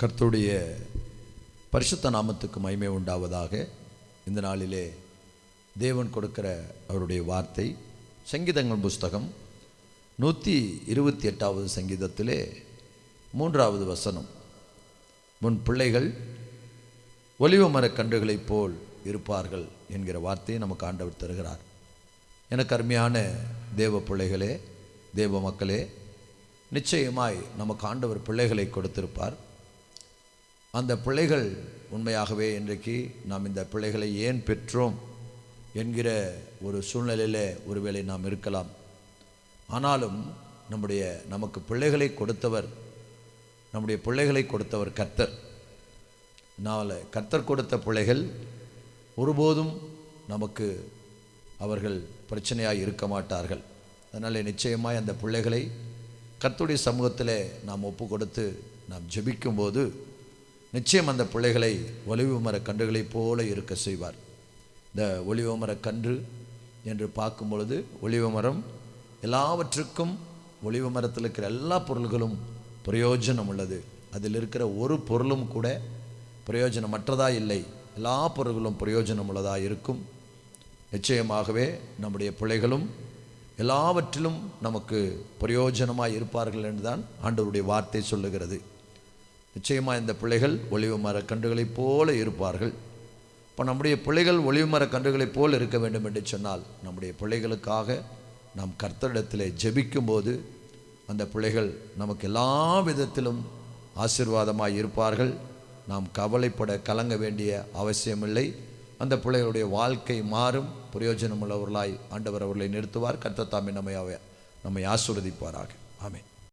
கர்த்தருடைய பரிசுத்த நாமத்துக்கு மகிமை உண்டாவதாக. இந்த நாளிலே தேவன் கொடுக்கிற அவருடைய வார்த்தை சங்கீதங்கள் புஸ்தகம் 128வது சங்கீதத்திலே 3வது வசனம். உன் பிள்ளைகள் ஒலிவ மரக் கன்றுகளைப் போல் இருப்பார்கள் என்கிற வார்த்தையை நமக்கு ஆண்டவர் தருகிறார். எனக்கு அருமையான தேவ பிள்ளைகளே, தேவ மக்களே, நிச்சயமாய் நமக்கு ஆண்டவர் பிள்ளைகளை கொடுத்திருப்பார். அந்த பிள்ளைகள் உண்மையாகவே இன்றைக்கு நாம் இந்த பிள்ளைகளை ஏன் பெற்றோம் என்கிற ஒரு சூழ்நிலையில் ஒருவேளை நாம் இருக்கலாம். ஆனாலும் நமக்கு பிள்ளைகளை கொடுத்தவர், நம்முடைய பிள்ளைகளை கொடுத்தவர் கர்த்தர். கர்த்தர் கொடுத்த பிள்ளைகள் ஒருபோதும் நமக்கு அவர்கள் பிரச்சனையாக இருக்க மாட்டார்கள். அதனால் நிச்சயமாய் அந்த பிள்ளைகளை கர்த்தருடைய சமூகத்தில் நாம் ஒப்பு கொடுத்து நாம் ஜெபிக்கும்போது நிச்சயம் அந்த பிள்ளைகளை ஒலிவ மரக் கன்றுகளைப் போல இருக்க செய்வார். இந்த ஒலிவ மரக் கன்று என்று பார்க்கும் பொழுது, ஒலிவ மரம் எல்லாவற்றுக்கும், ஒலிவ மரத்தில் இருக்கிற எல்லா பொருள்களும் பிரயோஜனம் உள்ளது. அதில் இருக்கிற ஒரு பொருளும் கூட பிரயோஜனமற்றதாக இல்லை. எல்லா பொருள்களும் பிரயோஜனம் உள்ளதாக இருக்கும். நிச்சயமாகவே நம்முடைய பிள்ளைகளும் எல்லாவற்றிலும் நமக்கு பிரயோஜனமாக இருப்பார்கள் என்றுதான் ஆண்டவருடைய வார்த்தை சொல்லுகிறது. நிச்சயமாக இந்த பிள்ளைகள் ஒலிவ மரக் கன்றுகளைப் போல இருப்பார்கள். இப்போ நம்முடைய பிள்ளைகள் ஒலிவ மரக் கன்றுகளைப் போல் இருக்க வேண்டும் என்று சொன்னால், நம்முடைய பிள்ளைகளுக்காக நாம் கர்த்தரிடத்தில் ஜெபிக்கும்போது அந்த பிள்ளைகள் நமக்கு எல்லா விதத்திலும் ஆசீர்வாதமாக இருப்பார்கள். நாம் கவலைப்பட கலங்க வேண்டிய அவசியமில்லை. அந்த பிள்ளைகளுடைய வாழ்க்கை மாறும். பிரயோஜனமுள்ளவர்களாய் ஆண்டவர் அவர்களை நிறுத்துவார். கர்த்தர் தாமே நம்மை ஆசீர்வதிப்பாராக. ஆமென்.